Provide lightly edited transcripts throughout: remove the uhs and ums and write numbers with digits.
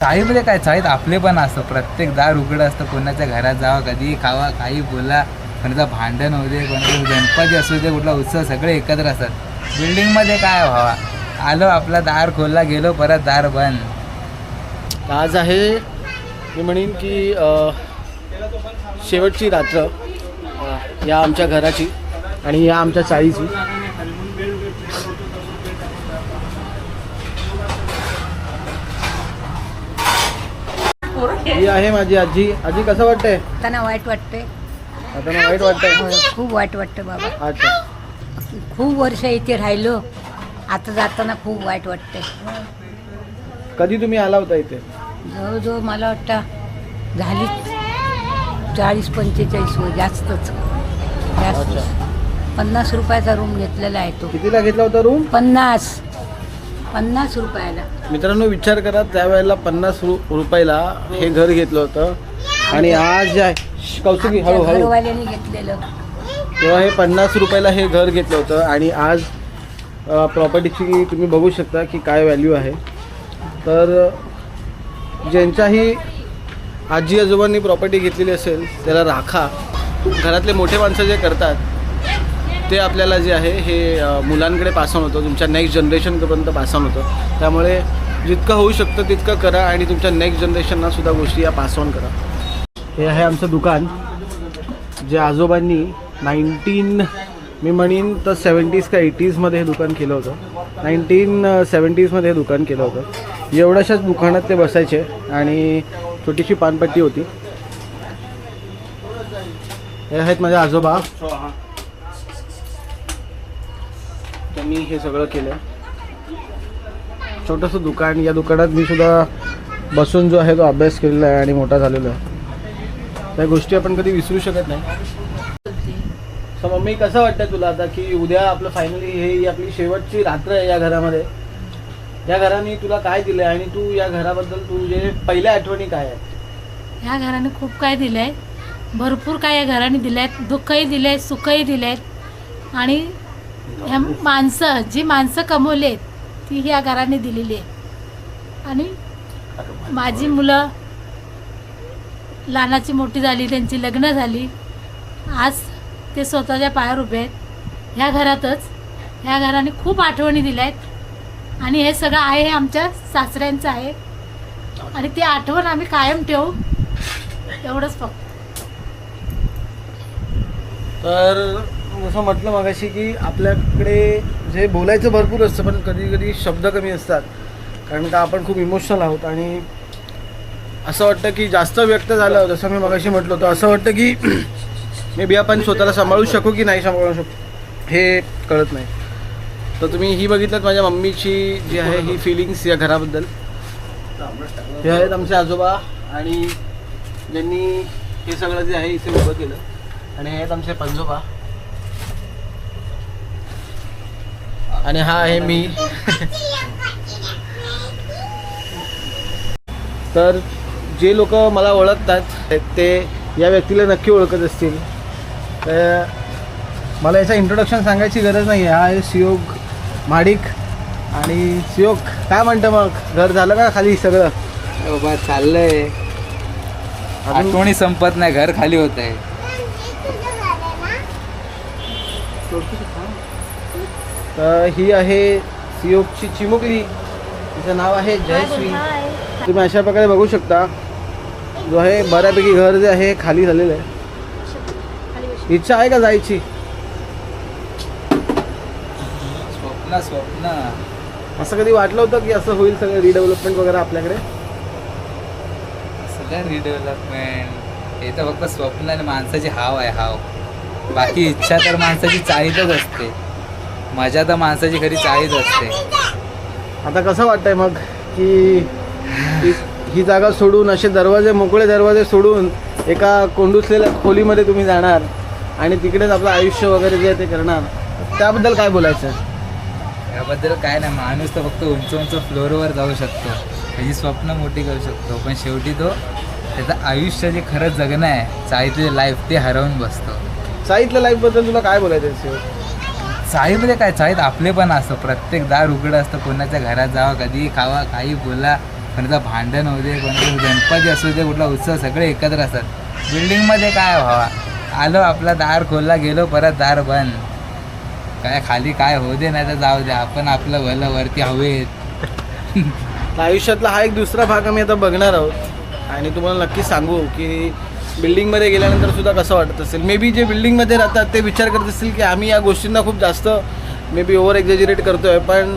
चाळीमध्ये काय, चाळीत आपले पण असतं, प्रत्येक दार उघडं असतं, कोणाच्या घरात जावं, कधी खावा, काही बोला, कोणाचं भांडण होऊ दे, कोणाचं गणपती असू दे, कुठला उत्सव, सगळे एकत्र असतात. बिल्डिंगमध्ये काय व्हावा, आलो आपला दार खोलला, गेलो परत दार बंद. आज आहे मी म्हणेन की शेवटची रात्र या आमच्या घराची आणि या आमच्या चाळीची. ही आहे माझी आजी. आजी कसं वाटतंय? त्यांना वाईट वाटते. आता ना वाईट वाटतंय? खूप वाईट वाटतं बाबा. अच्छा. खूप वर्ष इथे राहिलो, आता जाताना खूप वाईट वाटते. कधी तुम्ही आला होता इथे? जवळजवळ मला वाटतं झाली 40-45 वर, जास्तच. 50 रुपयाचा रूम घेतलेला आहे तो. कितीला घेतला होता रूम? 50 रुपयाला. मित्रांनो विचार करा, त्यावेळेला 50 रुपयाला हे घर घेतलं होतं आणि आज जे आहे कौतुकी हळूहळू घरवाल्याने घेतलेलं तेव्हा हे 50 रुपयाला हे घर घेतलं होतं आणि आज प्रॉपर्टीची तुम्ही बघू शकता की काय व्हॅल्यू आहे. तर ज्यांच्याही आजी आजोबांनी प्रॉपर्टी घेतलेली असेल त्याला राखा. घरातले मोठे माणसं जे करतात ते आपल्याला जे आहे हे मुलांकडे पास ऑन होतं, तुमच्या नेक्स्ट जनरेशनपर्यंत पास ऑन होतं. त्यामुळे जितकं होऊ शकतं तितकं करा आणि तुमच्या नेक्स्ट जनरेशनलासुद्धा गोष्टी या पास ऑन करा. हे आहे आमचं दुकान जे आजोबांनी मी म्हणीन तर 70s का 80sमध्ये हे दुकान केलं होतं. 1970sमध्ये हे दुकान केलं होतं. एवढ्याशाच दुकानात ते बसायचे आणि छोटीशी पानपट्टी होती. हे आहेत माझे आजोबा, त्यांनी हे सगळं केलं. छोटंसं दुकान, या दुकानात मी सुद्धा बसून जो आहे तो अभ्यास केलेला आहे आणि मोठा झालेला आहे. त्या गोष्टी आपण कधी विसरू शकत नाही. सो मम्मी कसं वाटतं तुला आता की उद्या आपलं फायनली ही आपली शेवटची रात्र आहे या घरामध्ये? या घराने तुला काय दिलं आणि तू या घराबद्दल तुझे पहिल्या आठवणी काय आहेत? ह्या घराने खूप काय दिलं आहे, भरपूर काय या घराने दिलं आहे. दुःखही दिलं आहे, सुखही दिलं आहेत आणि ह्या जी माणसं कमवली आहेत ती ह्या घराने दिलेली आहे. आणि माझी मुलं लहानाची मोठी झाली, त्यांची लग्न झाली, आज ते स्वतःच्या पायावर उभे आहेत. ह्या घरातच ह्या घराने खूप आठवणी दिल्या आहेत आणि हे सगळं आहे हे आमच्या सासऱ्यांचं आहे आणि ती आठवण आम्ही कायम ठेवू, एवढंच फक्त. तर जसं म्हटलं मगाशी की आपल्याकडे जे बोलायचं भरपूर असतं पण कधी कधी शब्द कमी असतात, कारण का आपण खूप इमोशनल आहोत आणि असं वाटतं की जास्त व्यक्त झालं, जसं मी मगाशी म्हटलं होतं, असं वाटतं की मे बी आपण स्वतःला सांभाळू शकू की नाही सांभाळू शकू हे कळत नाही. तर तुम्ही ही बघितलं माझ्या मम्मीची जी आहे ही फिलिंग्स या घराबद्दल. हे आहेत आमचे आजोबा आणि ज्यांनी हे सगळं जे आहे इथे उभं केलं आणि हे आहेत आमचे पंजोबा आणि हा आहे मी. तर जे लोक मला ओळखतात ते या व्यक्तीला नक्की ओळखत असतील. तर मला याचं इंट्रोडक्शन सांगायची गरज नाही आहे. हा आहे सियोग महाडिक. आणि सियोग काय म्हणतं मग, घर झालं का खाली सगळं? बाबा चाललंय, आठवणी संपत नाही, घर खाली होत आहे. तर ही आहे सियोगची चिमुकली, तिचं नाव आहे जयश्री. तुम्ही अशा प्रकारे बघू शकता जो आहे बऱ्यापैकी घर जे आहे खाली झालेलं आहे. इच्छा आहे का जायची? स्वप्न असं कधी वाटलं होतं की असं होईल सगळं रिडेव्हलपमेंट वगैरे आपल्याकडे? सगळं रिडेव्हलपमेंट हे तर फक्त स्वप्न आणि माणसाची हाव आहे, हाव. बाकी इच्छा तर माणसाची चाळीतच असते, मजा तर माणसाची खरी चाळीत असते. आता कसं वाटतंय मग की ही जागा सोडून, असे दरवाजे, मोकळे दरवाजे सोडून एका कोंडुसलेल्या खोलीमध्ये तुम्ही जाणार आणि तिकडेच आपलं आयुष्य वगैरे जे आहे ते करणार, त्याबद्दल काय बोलायचं? याबद्दल काय नाही, माणूस तर फक्त उंच उंच फ्लोअरवर जाऊ शकतो, त्याची स्वप्न मोठी करू शकतो, पण शेवटी तो त्याचं आयुष्य जे खरंच जगणं आहे, चाळीतले लाईफ, ते हरवून बसतो. चाळीतल्या लाईफबद्दल तुला काय बोलायचं आहे? चाळीमध्ये काय, चाळीत आपले पण असतं, प्रत्येक दार उघडं असतं, कोणाच्या घरात जावं, कधी खावा, काही बोला, कोणाचं भांडण होऊ दे, कोणाचं गणपती असू दे, कुठला उत्सव सगळे एकत्र असतात. बिल्डिंगमध्ये काय व्हावा, आलो आपला दार खोलला गेलो परत दार बंद. काय खाली काय होऊ दे नाही तर जाऊ दे, आपण आपलं भलं वरती हवेत. आयुष्यातला हा एक दुसरा भाग आम्ही आता बघणार आहोत आणि तुम्हाला नक्की सांगू की बिल्डिंगमध्ये गेल्यानंतर सुद्धा कसं वाटत असेल. मे बी जे बिल्डिंगमध्ये राहतात ते विचार करत असतील की आम्ही या गोष्टींना खूप जास्त मे बी ओव्हर एक्झॅजरेट करतो आहे, पण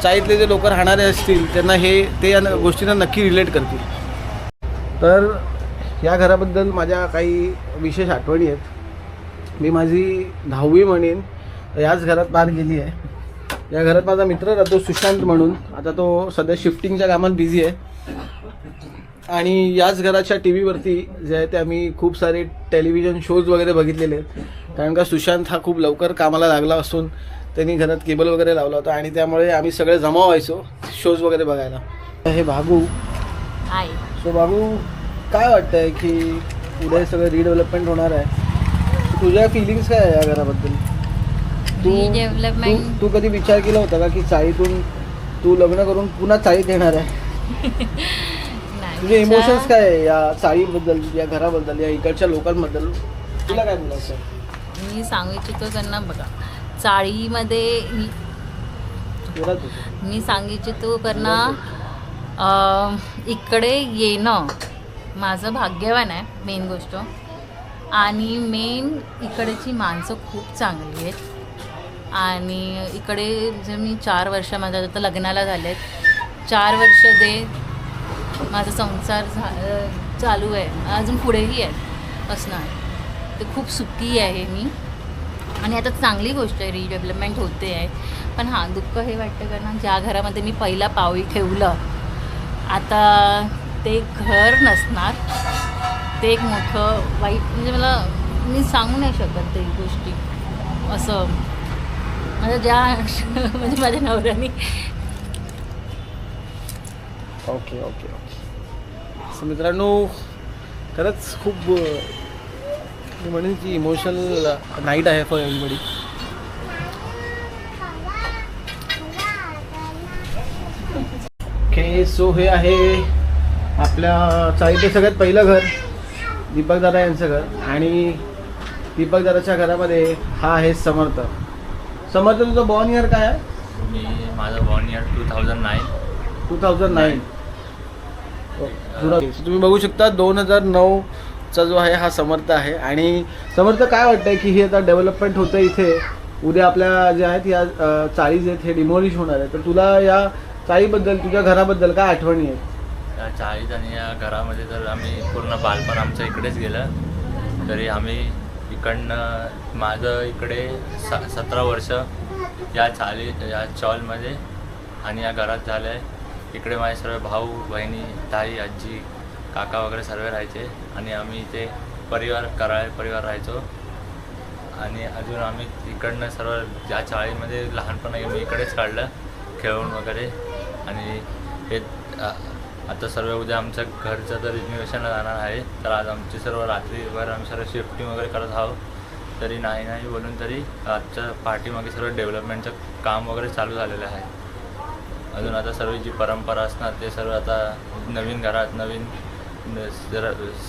चाळीतले जे लोक राहणारे असतील त्यांना ते या गोष्टींना नक्की रिलेट करतील. तर या घराबद्दल माझ्या काही विशेष आठवणी आहेत. मी माझी 10वी म्हणेन याच घरात पार गेली आहे. या घरात माझा मित्र राहतो सुशांत म्हणून. आता तो सध्या शिफ्टिंगच्या कामात बिझी आहे आणि याच घराच्या टी व्हीवरती जे आहे ते आम्ही खूप सारे टेलिव्हिजन शोज वगैरे बघितलेले आहेत. कारण का सुशांत हा खूप लवकर कामाला लागला असून त्यांनी घरात केबल वगैरे लावला होता आणि त्यामुळे आम्ही सगळे जमा व्हायचो शोज वगैरे बघायला. हे भागू हाय. सो भागू, काय वाटतंय की उद्या सगळं रिडेव्हलपमेंट होणार आहे, तुझ्या फिलिंग्स काय आहे या घराबद्दल? Redevelopment. तू कधी विचार केला होता का की चाळीतून तू लग्न करून पुन्हा चाळीत येणार आहे? तुझे इमोशन्स काय आहे या चाळीबद्दल, या घराबद्दल, या इकडच्या लोकांबद्दल? तुला काय बोलायचं? मी सांगू इच्छितो त्यांना बघा, चाळीमध्ये मी सांगू इच्छितो कारण इकडे येणं माझं भाग्यवान आहे मेन गोष्ट. आणि मेन इकडेची माणसं खूप चांगली आहेत. आणि इकडे जे मी 4 वर्ष माझ्या आता लग्नाला झाले आहेत, 4 वर्ष माझा संसार चालू आहे, अजून पुढेही आहे असणार. ते खूप सुखी आहे मी. आणि आता चांगली गोष्ट आहे, रिडेव्हलपमेंट होते आहे. पण हां, दुःख हे वाटतं कारण ज्या घरामध्ये मी पहिला पाऊल ठेवलं आता ते घर नसणार. ते एक मोठं वाईट, म्हणजे मी सांगू नाही शकत ते गोष्टी असं. म्हणजे माझ्या नवऱ्याने ओके. सो मित्रांनो, खरंच खूप मी म्हणेन की इमोशनल नाईट आहे फॉर एव्हरीबडी. ओके, सो हे आहे आपल्या चाळीतलं सगळ्यात पहिलं घर, दीपक दादा यांचं घर. आणि दीपक दादाच्या घरामध्ये हा आहे समर्थ. समर्थ, तुझं बॉर्न इयर काय आहे? माझं बॉर्न इयर 2009. 2009. तुम्ही बघू शकता 2009चा जो आहे हा समर्थ आहे. आणि समर्थ, काय वाटतंय की हे आता डेव्हलपमेंट होतं इथे, उद्या आपल्या जे आहेत या चाळी आहेत हे डिमॉलिश होणार आहे, तर तुला या चाळीबद्दल, तुझ्या घराबद्दल काय आठवणी आहेत? या चाळीत आणि या घरामध्ये तर आम्ही पूर्ण बालपण आमचं इकडेच गेलं. तरी आम्ही इकडनं माझं इकडे 17 वर्ष या चॉलमध्ये आणि या घरात झालं आहे. इकडे माझे सर्व भाऊ बहिणी, ताई, आजी, काका वगैरे सर्व राहायचे. आणि आम्ही इथे कराळे परिवार राहायचो. आणि अजून आम्ही इकडनं सर्व या चाळीमध्ये लहानपण मी इकडेच काढलं खेळून वगैरे. आणि हे आता सर्व उद्या आमच्या घरचं तर रिनोव्हेशनला जाणार आहे, तर आज आमची सर्व रात्रीभर आम्ही सर्व शिफ्टिंग वगैरे करत आहोत. तरी नाही बोलून तरी आजच्या पाठीमागे सर्व डेव्हलपमेंटचं काम वगैरे चालू झालेलं आहे. अजून आता सर्व जी परंपरा असणार ते सर्व आता नवीन घरात नवीन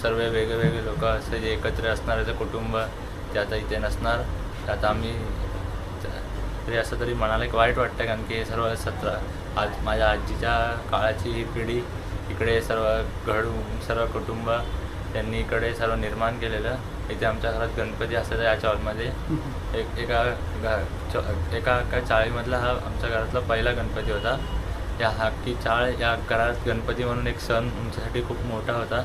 सर्व वेगवेगळे लोक असे जे एकत्र असणारे कुटुंब ते आता इथे नसणार. आता आम्ही तरी असं तरी मनाला एक वाईट वाटतं कारण की सर्व आज माझ्या आजीच्या काळाची ही पिढी इकडे सर्व कुटुंब त्यांनी इकडे सर्व निर्माण केलेलं. इथे आमच्या घरात गणपती असायचा या चॉलमध्ये. एका चाळीमधला हा आमच्या घरातला पहिला गणपती होता. की चाळ या घरात गणपती म्हणून एक सण आमच्यासाठी खूप मोठा होता.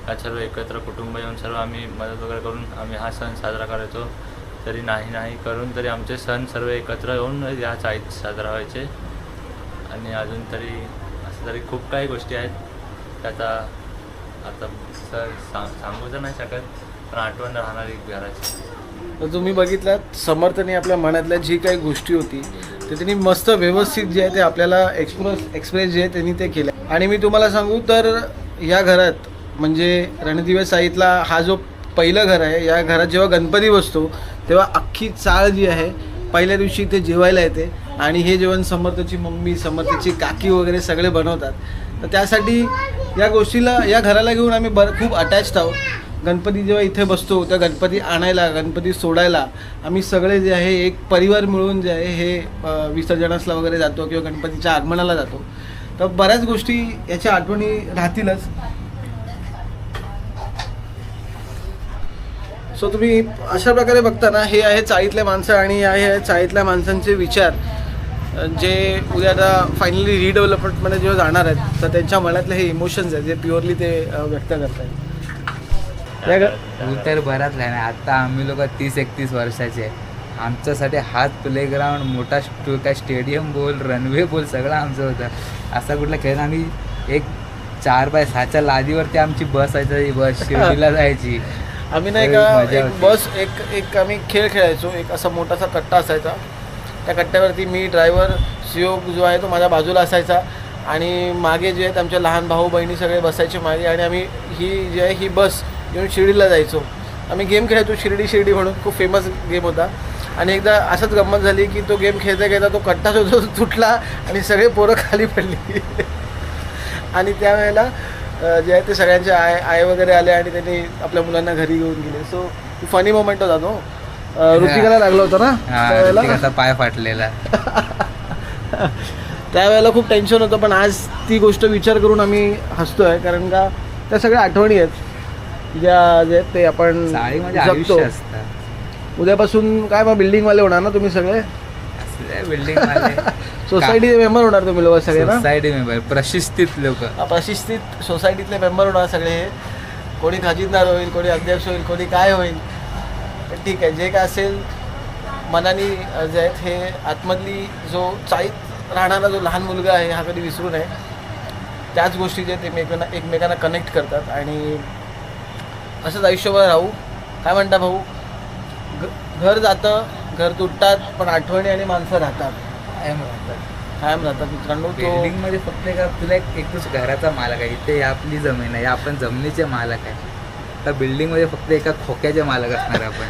या सर्व एकत्र कुटुंब येऊन सर्व आम्ही मदत वगैरे करून आम्ही हा सण साजरा करायचो. तरी नाही करून तरी आमचे सण सर्व एकत्र येऊन या चाळीत साजरा व्हायचे. आणि अजून तरी असं तरी खूप काही गोष्टी आहेत त्या आता सांगू तर नाही शकत, पण आठवण राहणारी घराची. तर तुम्ही बघितलात समर्थने आपल्या मनातल्या जी काही गोष्टी होती ते त्यांनी मस्त व्यवस्थित जे आहे ते आपल्याला एक्सप्रेस जे आहे त्यांनी ते केलं. आणि मी तुम्हाला सांगू तर या घरात म्हणजे रणदिवे साईतला हा जो पहिलं घर आहे, या घरात जेव्हा गणपती बसतो तेव्हा अख्खी चाळ जी आहे पहिल्या दिवशी इथे जेवायला येते. आणि हे जेवण समर्थची मम्मी, समर्थची काकी वगैरे सगळे बनवतात. तर त्यासाठी या गोष्टीला, या घराला घेऊन आम्ही खूप अटॅच्ड आहोत. गणपती जेव्हा इथे बसतो त्या गणपती आणायला, गणपती सोडायला आम्ही सगळे जे आहे एक परिवार मिळून जे आहे हे विसर्जनासला वगैरे जातो किंवा गणपतीच्या आगमनाला जातो. तर बऱ्याच गोष्टी याच्या आठवणी राहतीलच. सो तुम्ही अशा प्रकारे बघता ना, हे आहे चाळीतले माणसं आणि आहे चाळीतल्या माणसांचे विचार जे उद्या आता फायनली रिडेव्हलपमेंटमध्ये जेव्हा जाणार आहेत तर त्यांच्या मनातले हे इमोशन्स आहेत जे प्युअरली ते व्यक्त करत आहेत. तू तर बराच लहान आहे. आता आम्ही लोक 30-31 वर्षाचे आहे. आमच्यासाठी हाच प्लेग्राऊंड, मोठा काय स्टेडियम बोल, रनवे बोल, सगळं आमचं होतं. असा कुठला खेळ आम्ही एक 4x6च्या लादीवरती आमची बस असायची, बस शिर्डीला जायची. आम्ही नाही का एक बस एक आम्ही खेळ खेळायचो. एक असा मोठासा कट्टा असायचा, त्या कट्ट्यावरती मी ड्रायव्हर शिव जो आहे तो माझ्या बाजूला असायचा आणि मागे जे आहेत आमचे लहान भाऊ बहिणी सगळे बसायचे मागे आणि आम्ही ही जी आहे ही बस घेऊन शिर्डीला जायचो. आम्ही गेम खेळायचो शिर्डी म्हणून, खूप फेमस गेम होता. आणि एकदा असंच गंमत झाली की तो गेम खेळता खेळता तो कट्टा जो तुटला आणि सगळे पोरं खाली पडली. आणि त्यावेळेला जे आहे ते सगळ्यांचे आय वगैरे आले आणि त्यांनी आपल्या मुलांना घरी घेऊन गेले. सो फनी मोमेंट होता तो. ऋतिकाला लागला होता ना त्यावेळेला, ऋतिकाचा पाय फाटलेला. त्यावेळेला खूप टेन्शन होतं. पण आज ती गोष्ट विचार करून आम्ही हसतोय, कारण का त्या सगळ्या आठवणी आहेत ज्या जे ते आपण चाळीमध्ये जगतो. आयुष्य असतं. उद्यापासून काय मग बिल्डिंगवाले होणार ना तुम्ही सगळे, बिल्डिंग सोसायटी मेंबर होणार तुम्ही लोक सगळे ना. सोसायटी मेंबर, प्रशिस्तीत लोक, प्रशिस्तीत सोसायटीतले मेंबर होणार सगळे हे. कोणी खजिनदार होईल, कोणी अध्यक्ष होईल, कोणी काय होईल. पण ठीक आहे, जे काय असेल मनाने जे आहेत हे आतमधली जो चाळीत राहणारा जो लहान मुलगा आहे हा कधी विसरू नये. त्याच गोष्टी जे ते एकमेकांना कनेक्ट करतात आणि असंच आयुष्यभर राहू. काय म्हणता भाऊ, घर जातं, घर तुटतात, पण आठवणी आणि माणसं राहतात, कायम राहतात. मित्रांनो, बिल्डिंग मध्ये फक्त तुला एकच घराचा मालक आहे. इथे आपली जमीन आहे, आपण जमिनीचे मालक आहे. तर बिल्डिंग मध्ये फक्त एका खोक्याचे मालक असणार आपण.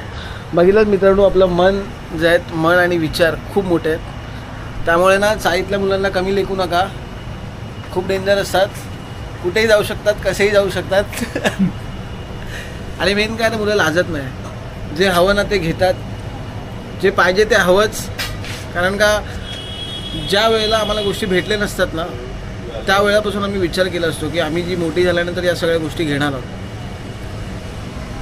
बघितलं मित्रांनो, आपलं मन जे आहेत, मन आणि विचार खूप मोठे आहेत. त्यामुळे ना चाळीतल्या मुलांना कमी लेखू नका. खूप डेंजर असतात, कुठेही जाऊ शकतात, कसेही जाऊ शकतात. आणि मेन काय तर मुलं लाजत नाही. जे हवं ना ते घेतात, जे पाहिजे ते हवंच. कारण का ज्या वेळेला आम्हाला गोष्टी भेटल्या नसतात ना, त्या वेळापासून आम्ही विचार केला असतो की आम्ही जी मोठी झाल्यानंतर या सगळ्या गोष्टी घेणार आहोत.